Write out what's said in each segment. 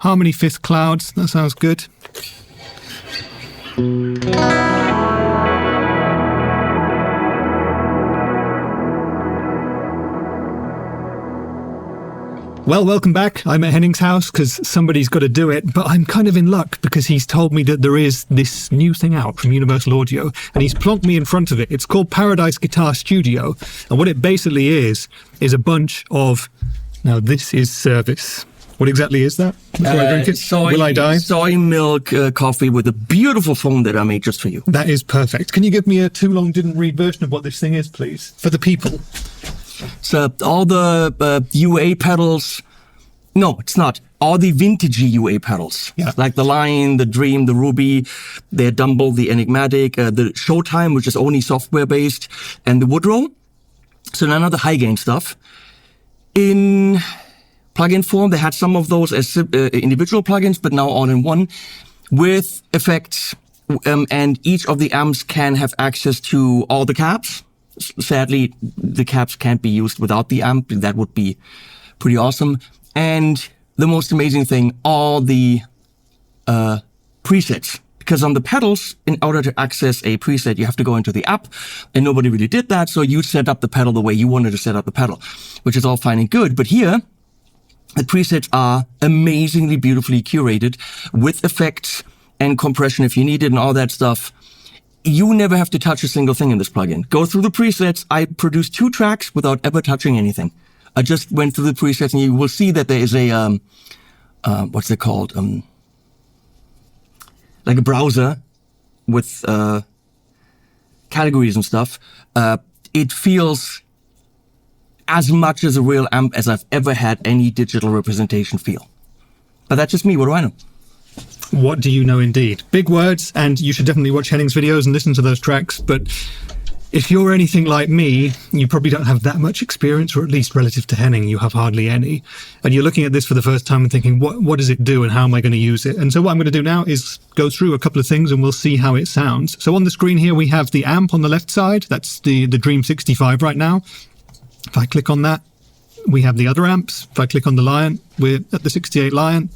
Harmony fifth clouds, that sounds good. Well, welcome back. I'm at Henning's house because somebody's got to do it, but I'm kind of in luck because he's told me that there is this new thing out from Universal Audio, and he's plonked me in front of it. It's called Paradise Guitar Studio, and what it basically is a bunch of... Now, this is service. What exactly is that? Before I drink it? Will I die? Soy milk coffee with a beautiful foam that I made just for you. That is perfect. Can you give me a too long didn't read version of what this thing is, please? For the people. So all the UA pedals, no, it's not. All the vintage UA pedals, like the Lion, the Dream, the Ruby, the Dumble, the Enigmatic, the Showtime, which is only software-based, and the Woodrow. So none of the high-gain stuff. In plugin form, they had some of those as individual plugins, but now all in one with effects, and each of the amps can have access to all the cabs. Sadly, the cabs can't be used without the amp. That would be pretty awesome. And the most amazing thing, all the presets. Because on the pedals, in order to access a preset, you have to go into the app, and nobody really did that. So you set up the pedal the way you wanted to set up the pedal, which is all fine and good. But here, the presets are amazingly beautifully curated with effects and compression if you need it and all that stuff. You never have to touch a single thing in this plugin. Go through the presets. I produced 2 tracks without ever touching anything. I just went through the presets, and you will see that there is a, what's it called? Like a browser with categories and stuff. It feels as much as a real amp as I've ever had any digital representation feel. But that's just me. What do I know? What do you know indeed? Big words, and you should definitely watch Henning's videos and listen to those tracks, but if you're anything like me, you probably don't have that much experience, or at least relative to Henning, you have hardly any. And you're looking at this for the first time and thinking, what does it do and how am I going to use it? And so what I'm going to do now is go through a couple of things and we'll see how it sounds. So on the screen here, we have the amp on the left side. That's the Dream 65 right now. If I click on that, we have the other amps. If I click on the Lion, we're at the 68 Lion.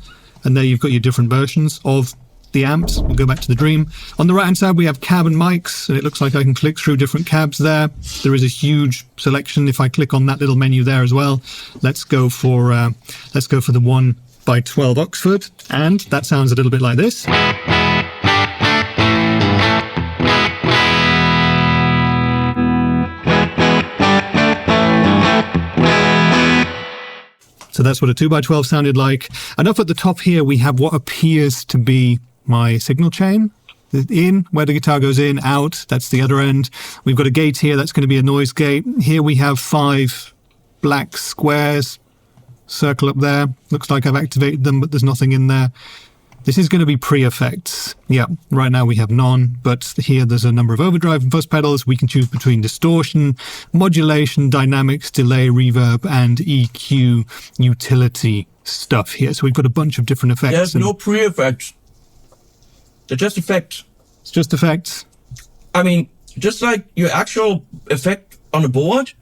And there you've got your different versions of the amps. We'll go back to the Dream. On the right-hand side, we have cab and mics, and it looks like I can click through different cabs there. There is a huge selection if I click on that little menu there as well. Let's go for the 1x12 Oxford, and that sounds a little bit like this. So that's what a 2x12 sounded like. And up at the top here, we have what appears to be my signal chain. In, where the guitar goes in, out, that's the other end. We've got a gate here, that's going to be a noise gate. Here we have 5 black squares, circle up there. Looks like I've activated them, but there's nothing in there. This is going to be pre-effects. Yeah, right now we have none, but here there's a number of overdrive and fuzz pedals. We can choose between distortion, modulation, dynamics, delay, reverb, and EQ utility stuff here. So we've got a bunch of different effects. There's no pre-effects. They're just effects. It's just effects. I mean, just like your actual effect on the board,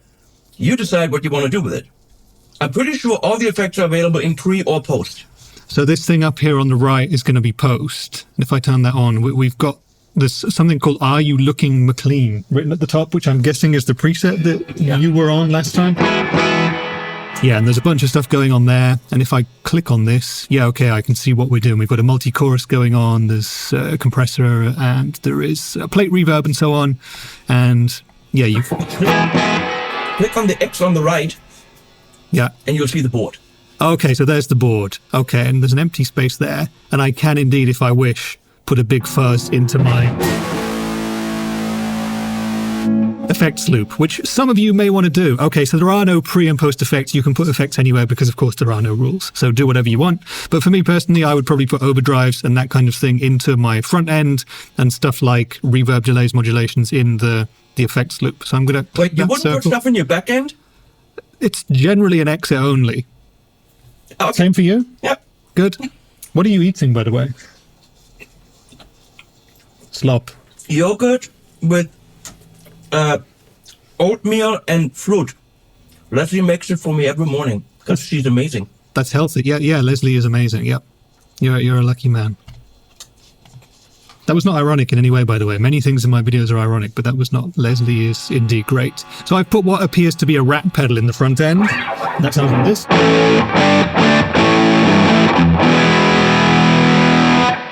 you decide what you want to do with it. I'm pretty sure all the effects are available in pre or post. So this thing up here on the right is going to be post. And if I turn that on, we've got this something called Are You Looking McLean written at the top, which I'm guessing is the preset that you were on last time. Yeah, and there's a bunch of stuff going on there. And if I click on this, okay, I can see what we're doing. We've got a multi-chorus going on, there's a compressor, and there is a plate reverb and so on. And yeah, you click on the X on the right. Yeah. And you'll see the board. Okay, so there's the board. Okay, and there's an empty space there. And I can indeed, if I wish, put a big fuzz into my effects loop, which some of you may want to do. Okay, so there are no pre and post effects. You can put effects anywhere because, of course, there are no rules. So do whatever you want. But for me personally, I would probably put overdrives and that kind of thing into my front end and stuff like reverb, delays, modulations in the effects loop. So I'm going to... Wait, you wouldn't put stuff in your back end? It's generally an exit only. Okay. Same for you? Yep. Good. What are you eating, by the way? Slop. Yogurt with oatmeal and fruit. Leslie makes it for me every morning because she's amazing. That's healthy. Yeah, Leslie is amazing. Yep. You're a lucky man. That was not ironic in any way, by the way. Many things in my videos are ironic, but that was not. Leslie is indeed great. So I've put what appears to be a rat pedal in the front end. That sounds like this.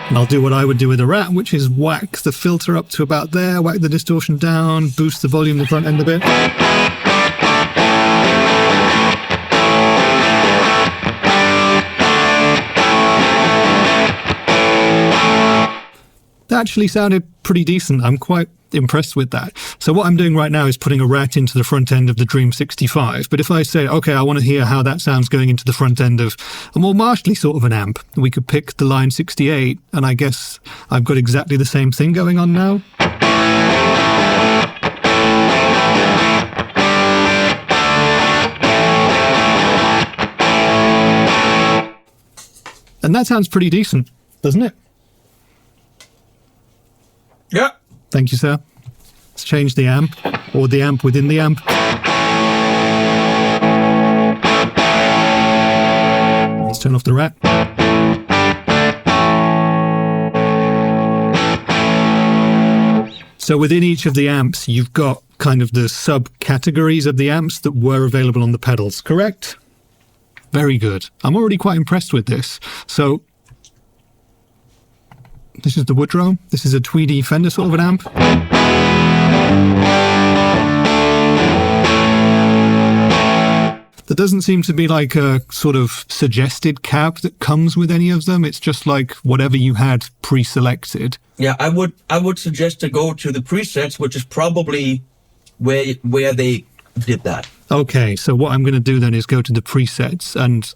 And I'll do what I would do with a rat, which is whack the filter up to about there, whack the distortion down, boost the volume in the front end a bit. That actually sounded pretty decent. I'm quite impressed with that. So what I'm doing right now is putting a rat into the front end of the Dream 65. But if I say, okay, I want to hear how that sounds going into the front end of a more Marshally sort of an amp, we could pick the Line 68, and I guess I've got exactly the same thing going on now. And that sounds pretty decent, doesn't it? Yeah. Thank you, sir. Let's change the amp, or the amp within the amp. Let's turn off the rat. So within each of the amps, you've got kind of the subcategories of the amps that were available on the pedals, correct? Very good. I'm already quite impressed with this. So this is the Woodrow. This is a Tweedy Fender sort of an amp. There doesn't seem to be like a sort of suggested cab that comes with any of them. It's just like whatever you had pre-selected. Yeah, I would suggest to go to the presets, which is probably where they did that. Okay, so what I'm going to do then is go to the presets, and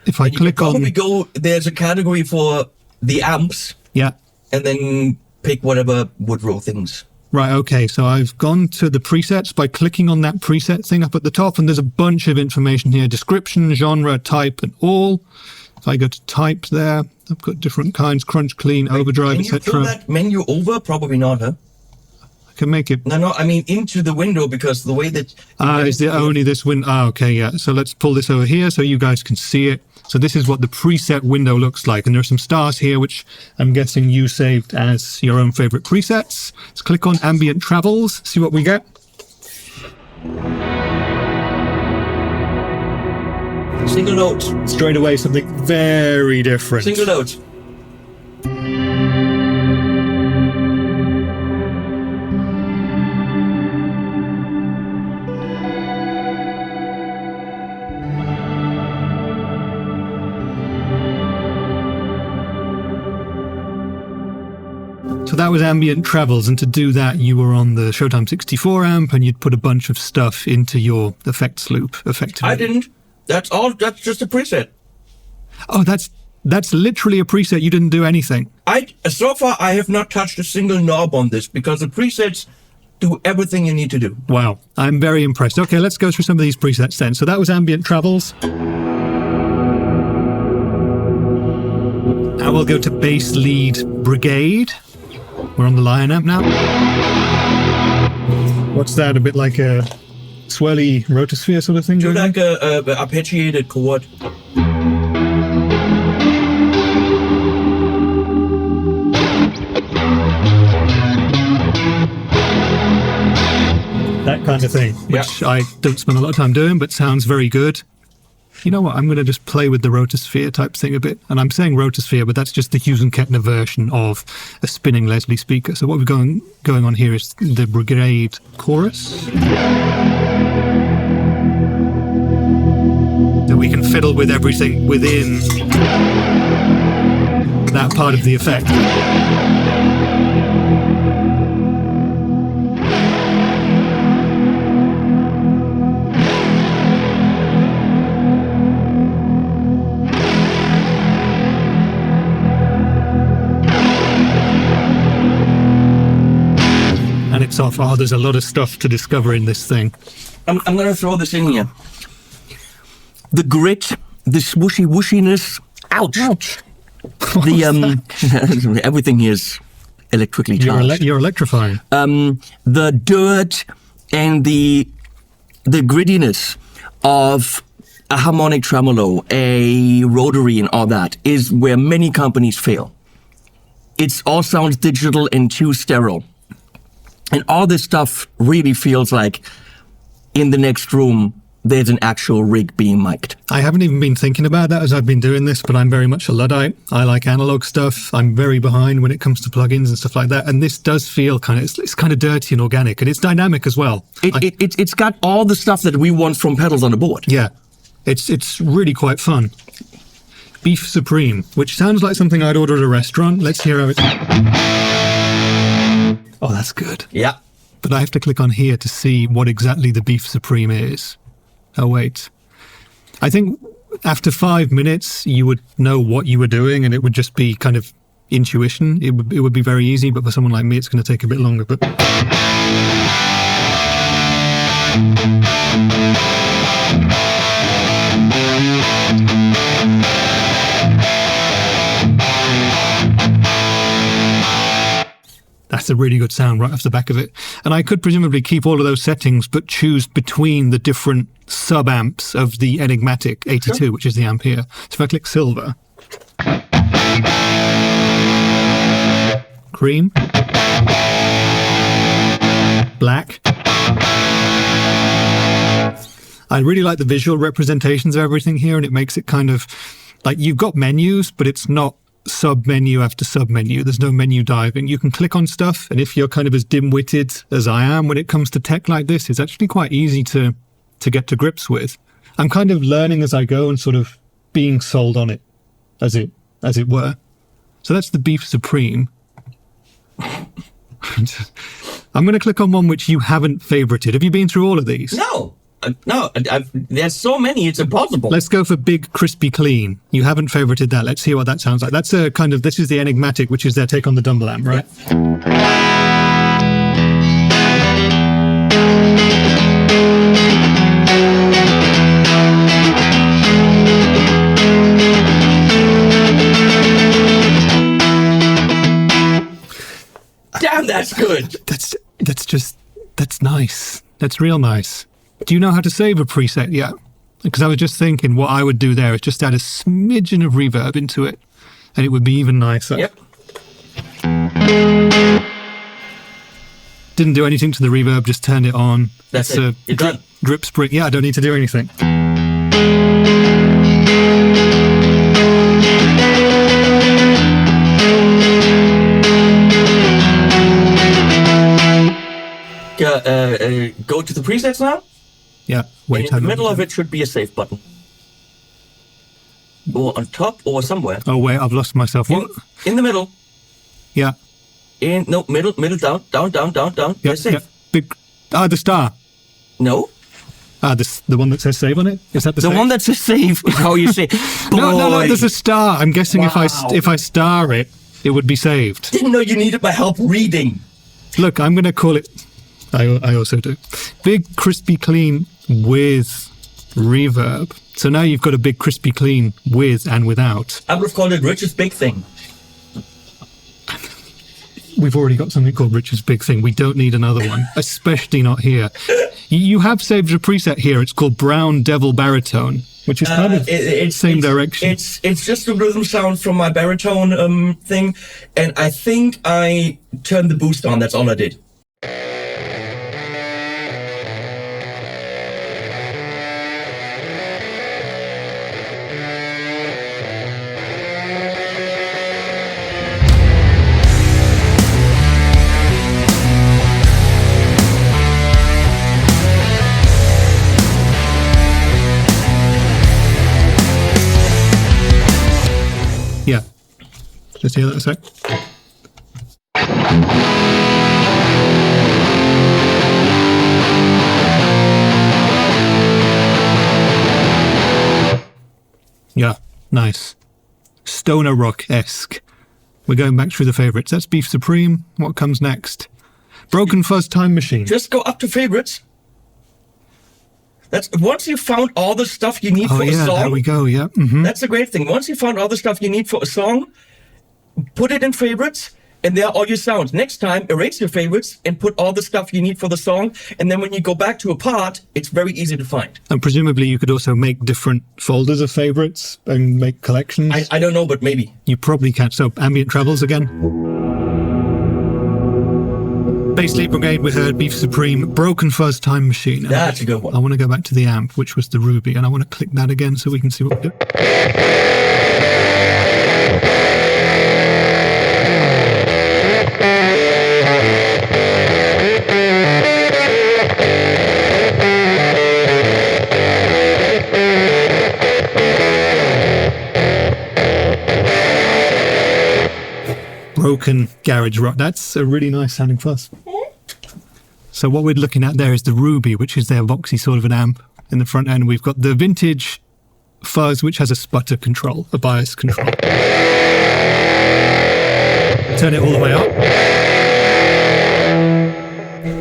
if I click on... There's a category for the amps. Yeah. And then pick whatever Woodrow things. Right, okay, so I've gone to the presets by clicking on that preset thing up at the top, and there's a bunch of information here: description, genre, type, and all. If I go to type there, I've got different kinds: crunch, clean, overdrive, etc. Can you pull that menu over? Probably not, huh? Can make it. No, I mean into the window, because the way that... is there only this window? Okay, yeah. So let's pull this over here so you guys can see it. So this is what the preset window looks like. And there are some stars here, which I'm guessing you saved as your own favorite presets. Let's click on Ambient Travels, see what we get. Single note. Straight away, something very different. Single note. So that was Ambient Travels, and to do that you were on the Showtime 64 amp and you'd put a bunch of stuff into your effects loop, effectively. I didn't. That's just a preset. Oh, that's literally a preset. You didn't do anything. So far I have not touched a single knob on this, because the presets do everything you need to do. Wow, I'm very impressed. Okay, let's go through some of these presets then. So that was Ambient Travels. Now we'll go to Bass Lead Brigade. We're on the Lion amp now. What's that? A bit like a swirly rotosphere sort of thing? Do like a arpeggiated chord. That kind of thing, which I don't spend a lot of time doing, but sounds very good. You know what, I'm going to just play with the rotosphere type thing a bit. And I'm saying rotosphere, but that's just the Hughes and Kettner version of a spinning Leslie speaker. So what we're going on here is the Brigade chorus. So we can fiddle with everything within that part of the effect. And it's off. Oh, there's a lot of stuff to discover in this thing. I'm going to throw this in here. The grit, the swooshy wooshiness. Ouch! Ouch! The everything here is electrically charged. You're electrifying. The dirt and the grittiness of a harmonic tremolo, a rotary, and all that is where many companies fail. It's all sounds digital and too sterile. And all this stuff really feels like in the next room, there's an actual rig being mic'd. I haven't even been thinking about that as I've been doing this, but I'm very much a Luddite. I like analog stuff. I'm very behind when it comes to plugins and stuff like that. And this does feel it's kind of dirty and organic, and it's dynamic as well. It's got all the stuff that we want from pedals on the board. Yeah, it's really quite fun. Beef Supreme, which sounds like something I'd order at a restaurant. Let's hear how it... Oh, that's good. Yeah. But I have to click on here to see what exactly the Beef Supreme is. Oh, wait. I think after 5 minutes, you would know what you were doing, and it would just be kind of intuition. It would be very easy, but for someone like me, it's going to take a bit longer. But that's a really good sound right off the back of it. And I could presumably keep all of those settings, but choose between the different sub-amps of the Enigmatic 82, sure, which is the amp here. So if I click silver, cream, black. I really like the visual representations of everything here, and it makes it kind of like you've got menus, but it's not sub-menu after sub-menu. There's no menu diving. You can click on stuff, and if you're kind of as dim-witted as I am when it comes to tech like this, it's actually quite easy to get to grips with. I'm kind of learning as I go and sort of being sold on it, as it were. So that's the Beef Supreme. I'm going to click on one which you haven't favorited. Have you been through all of these? No. There's so many, it's impossible. Let's go for Big Crispy Clean. You haven't favorited that. Let's hear what that sounds like. That's a kind of, this is the Enigmatic, which is their take on the Dumble amp, right? Damn, that's good. That's nice. That's real nice. Do you know how to save a preset yet? Because I was just thinking what I would do there is just add a smidgen of reverb into it, and it would be even nicer. Yep. Didn't do anything to the reverb, just turned it on. That's it. You're done. Drip spring. Yeah, I don't need to do anything. Go to the presets now. Yeah, wait. In the middle of it should be a save button. Or on top or somewhere. Oh wait, I've lost myself. What? In the middle. Yeah. Middle, down. Yeah, save. Yeah. Big. The star. No. The one that says save on it? Is that the save? One that says save is how you say. No, there's a star. I'm guessing if I star it, it would be saved. Didn't know you needed my help reading. Look, I'm going to call it... I also do. Big Crispy Clean with reverb. So now you've got a Big Crispy Clean with and without. I would have called it Rich's Big Thing. We've already got something called Rich's Big Thing. We don't need another one, especially not here. You have saved a preset here. It's called Brown Devil Baritone, which is kind of the same direction. It's just a rhythm sound from my baritone thing, and I think I turned the boost on. That's all I did. Yeah. Let's hear that a sec. Yeah, nice. Stoner rock-esque. We're going back through the favourites. That's Beef Supreme. What comes next? Broken Fuzz Time Machine. Just go up to favourites. That's once you found all the stuff you need for a song. There we go. Yeah, That's a great thing. Once you found all the stuff you need for a song, put it in favorites, and there are all your sounds. Next time, erase your favorites and put all the stuff you need for the song. And then when you go back to a part, it's very easy to find. And presumably you could also make different folders of favorites and make collections. I don't know, but maybe. You probably can. So Ambient Travels again. Basically, Brigade, we heard Beef Supreme, Broken Fuzz Time Machine. That's a good one. I want to go back to the amp, which was the Ruby, and I want to click that again so we can see what we do. Broken garage rock. That's a really nice sounding fuzz. So what we're looking at there is the Ruby, which is their Voxy sort of an amp. In the front end, we've got the vintage Fuzz, which has a sputter control, a bias control. Turn it all the way up.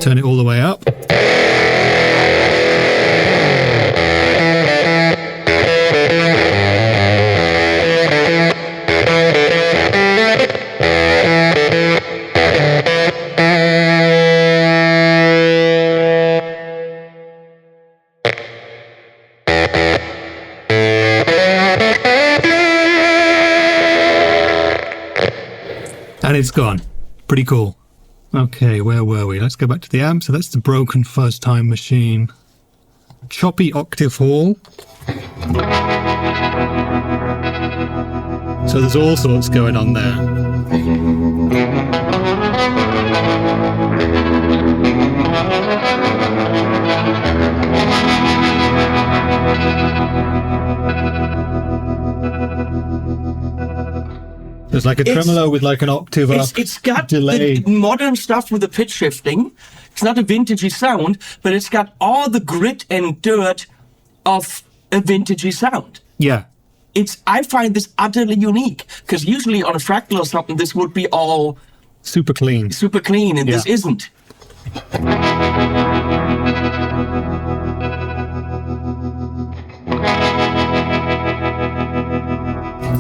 Turn it all the way up. And it's gone. Pretty cool. Okay, where were we? Let's go back to the amp. So that's the Broken Fuzz Time Machine. Choppy Octave Hall. So there's all sorts going on there. There's like a tremolo with like an octave up. It's got delay. The modern stuff with the pitch shifting. It's not a vintagey sound, but it's got all the grit and dirt of a vintagey sound. Yeah. I find this utterly unique, because usually on a fractal or something, this would be all super clean, and this isn't.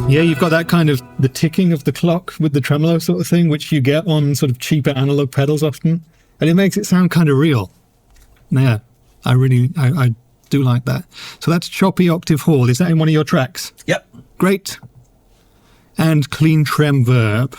Yeah, you've got that kind of the ticking of the clock with the tremolo sort of thing, which you get on sort of cheaper analog pedals often. And it makes it sound kind of real. Yeah, I do like that. So that's Choppy Octave Hall. Is that in one of your tracks? Yep. Great. And Clean Trem Verb.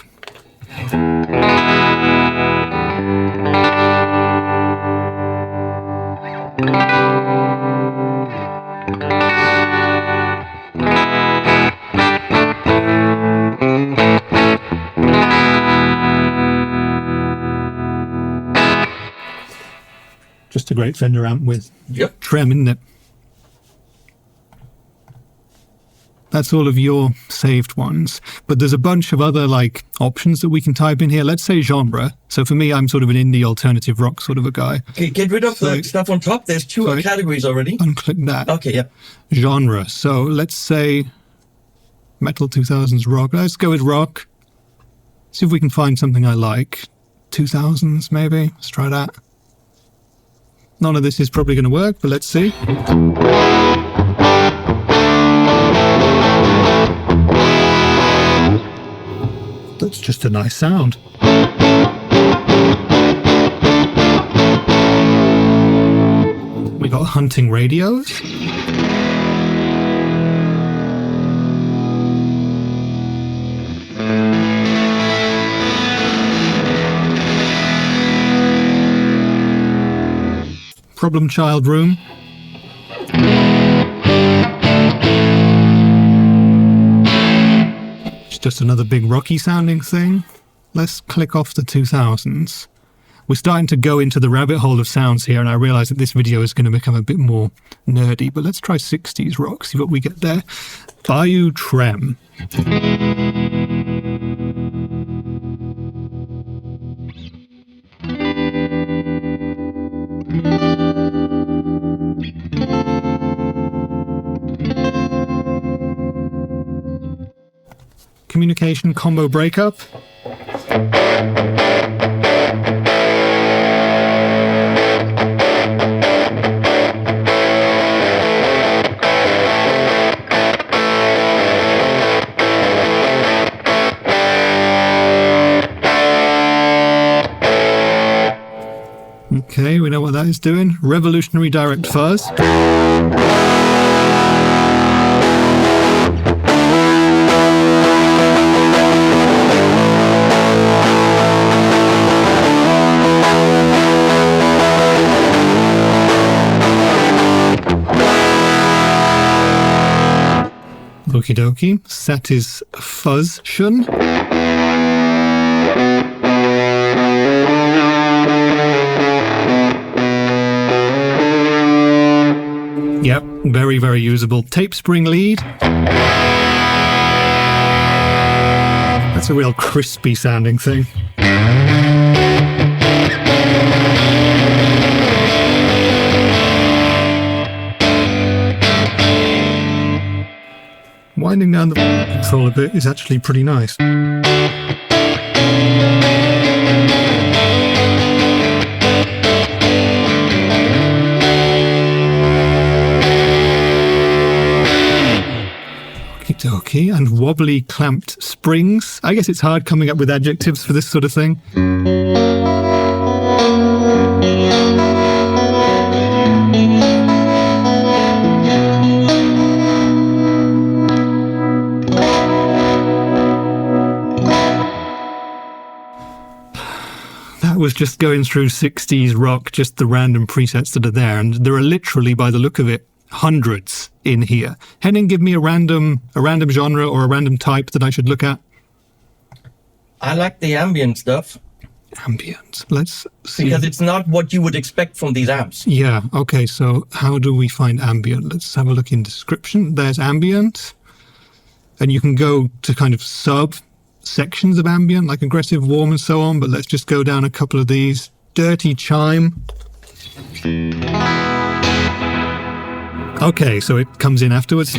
Just a great Fender amp with trem, isn't it? That's all of your saved ones. But there's a bunch of other like options that we can type in here. Let's say genre. So for me, I'm sort of an indie alternative rock sort of a guy. Okay, get rid of the stuff on top. There's two categories already. Unclick that. Okay, yeah. Genre. So let's say metal 2000s rock. Let's go with rock. See if we can find something I like. 2000s maybe. Let's try that. None of this is probably going to work, but let's see. That's just a nice sound. We got hunting radios. Problem Child Room. It's just another big rocky sounding thing. Let's click off the 2000s. We're starting to go into the rabbit hole of sounds here, and I realize that this video is going to become a bit more nerdy, but let's try 60s rock, see what we get there. Bayou Trem. Communication combo breakup. Okay, we know what that is doing. Revolutionary direct fuzz. Okie dokie. Satisfuzztion. Yep, very, very usable. Tape spring lead. That's a real crispy sounding thing. Winding down the control a bit is actually pretty nice. Okie dokie, and wobbly clamped springs. I guess it's hard coming up with adjectives for this sort of thing. Was just going through 60s rock, just the random presets that are there, and there are literally, by the look of it, hundreds in here. Henning, give me a random genre or a random type that I should look at. I like the ambient stuff. Ambient. Let's see. Because it's not what you would expect from these amps. Yeah, okay, so how do we find ambient? Let's have a look in description. There's ambient, and you can go to kind of sections of ambient, like aggressive, warm, and so on, but let's just go down a couple of these. Dirty chime. Okay, so it comes in afterwards.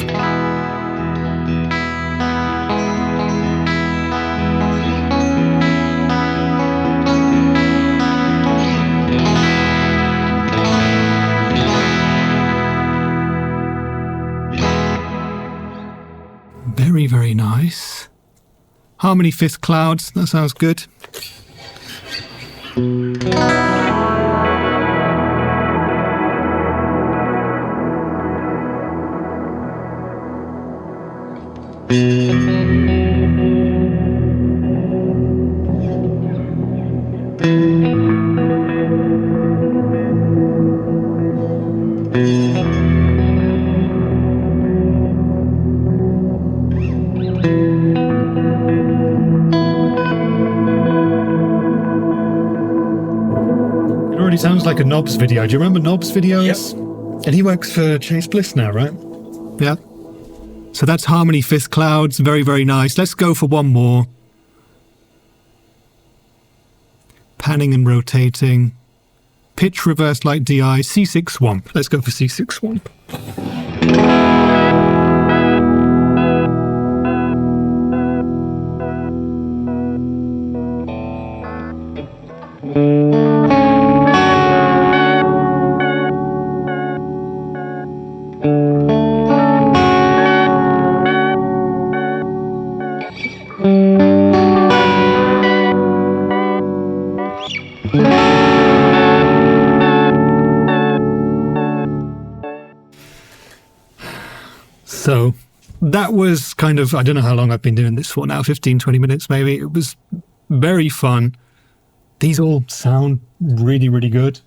Very, very nice. Harmony fifth clouds, that sounds good. Sounds like a Knobs video. Do you remember Knobs videos? Yep. And he works for Chase Bliss now, right? Yeah. So that's Harmony Fifth Clouds. Very, very nice. Let's go for one more. Panning and rotating. Pitch reverse light DI. C6 Swamp. Let's go for C6 Swamp. So that was kind of, I don't know how long I've been doing this for now, 15, 20 minutes maybe. It was very fun. These all sound really, really good.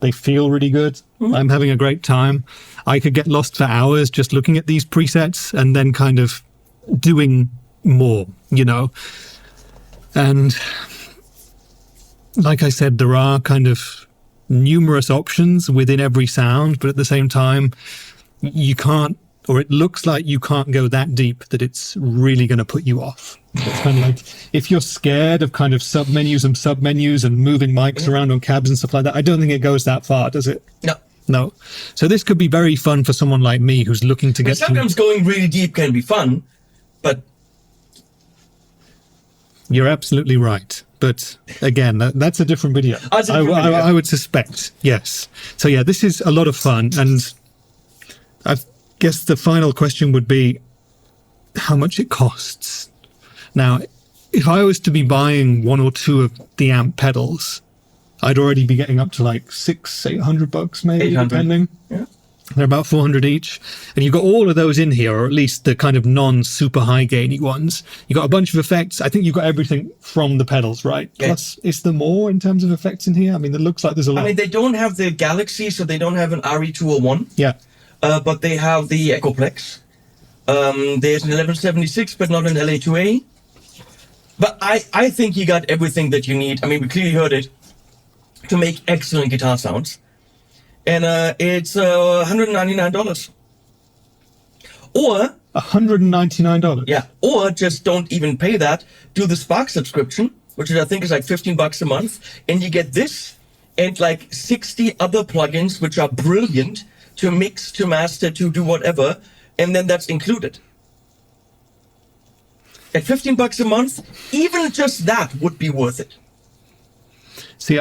They feel really good. Mm-hmm. I'm having a great time. I could get lost for hours just looking at these presets and then kind of doing more, you know. And like I said, there are kind of numerous options within every sound, but at the same time, you can't, or it looks like you can't go that deep that it's really going to put you off. It's kind of like, if you're scared of kind of submenus and moving mics around on cabs and stuff like that, I don't think it goes that far, does it? No. So this could be very fun for someone like me who's looking to get... Sometimes going really deep can be fun, but... You're absolutely right. But again, that's a different video. I would suspect, yes. So yeah, this is a lot of fun, and I guess the final question would be how much it costs. Now, if I was to be buying one or two of the amp pedals, I'd already be getting up to like $600-800 maybe, 800. depending. Yeah. They're about 400 each. And you've got all of those in here, or at least the kind of non-super high gainy ones. You've got a bunch of effects. I think you've got everything from the pedals, right? Yeah. Plus, is there more in terms of effects in here? I mean, it looks like there's a lot. I mean, they don't have the Galaxy, so they don't have an RE201. Yeah. But they have the Echoplex. There's an 1176, but not an LA2A. But I think you got everything that you need. I mean, we clearly heard it, to make excellent guitar sounds. And it's $199. Or $199. yeah, or just don't even pay that. Do the Spark subscription, which I think is like $15 a month, and you get this and like 60 other plugins which are brilliant to mix, to master, to do whatever, and then that's included. At $15 a month, even just that would be worth it. See,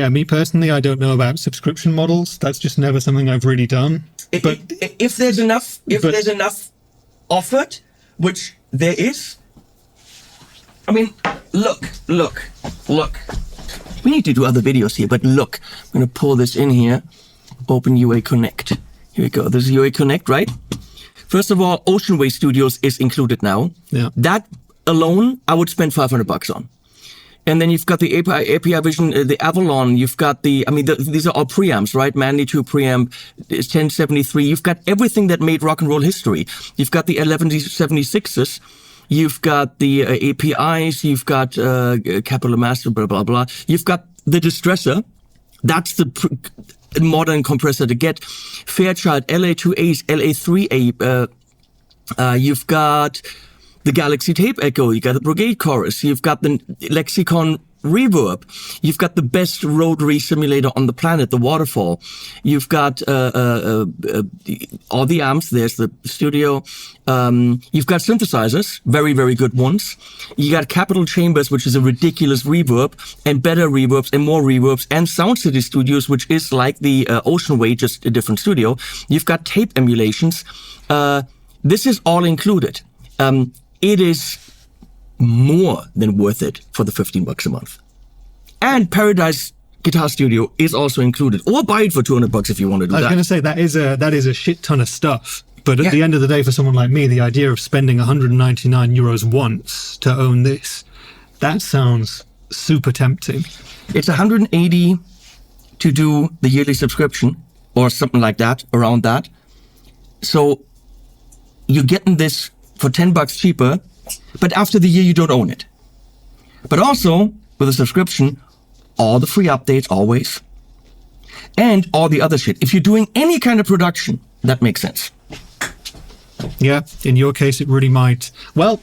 me personally, I don't know about subscription models. That's just never something I've really done. But If there's enough offered, which there is, I mean, look. We need to do other videos here, but look, I'm going to pull this in here. Open UA Connect. Here we go. This is UA Connect, right? First of all, Ocean Way Studios is included now. Yeah. That alone, I would spend $500 on. And then you've got the API Vision, the Avalon. You've got these are all preamps, right? Manly 2 preamp, 1073. You've got everything that made rock and roll history. You've got the 1176s. You've got the APIs. You've got Capital Master, blah, blah, blah. You've got the Distressor. That's the modern compressor to get. Fairchild, LA2As, LA3A. You've got the Galaxy Tape Echo, you got the Brigade Chorus, you've got the Lexicon Reverb, you've got the best rotary simulator on the planet, the Waterfall, you've got all the amps, there's the studio, you've got synthesizers, very, very good ones, you got Capital Chambers, which is a ridiculous reverb, and better reverbs, and more reverbs, and Sound City Studios, which is like the Ocean Way, just a different studio. You've got tape emulations. This is all included. It is more than worth it for the $15 a month. And Paradise Guitar Studio is also included. Or buy it for $200 if you want to do that. I was going to say, that is a shit ton of stuff. But at the end of the day, for someone like me, the idea of spending €199 once to own this, that sounds super tempting. It's $180 to do the yearly subscription or something like that, around that. So you're getting this for $10 cheaper, but after the year you don't own it. But also, with a subscription, all the free updates always, and all the other shit. If you're doing any kind of production, that makes sense. Yeah, in your case, it really might. Well,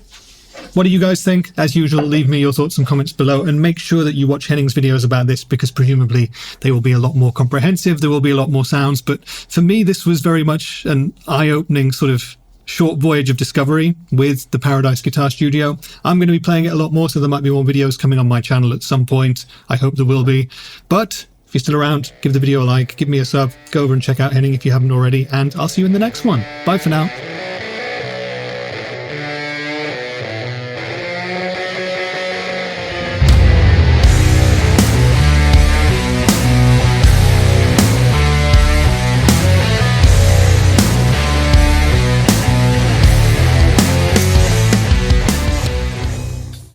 what do you guys think? As usual, leave me your thoughts and comments below, and make sure that you watch Henning's videos about this, because presumably they will be a lot more comprehensive, there will be a lot more sounds, but for me, this was very much an eye-opening sort of short voyage of discovery with the Paradise Guitar Studio. I'm going to be playing it a lot more, so there might be more videos coming on my channel at some point. I hope there will be. But if you're still around, give the video a like, give me a sub, go over and check out Henning if you haven't already, and I'll see you in the next one. Bye for now.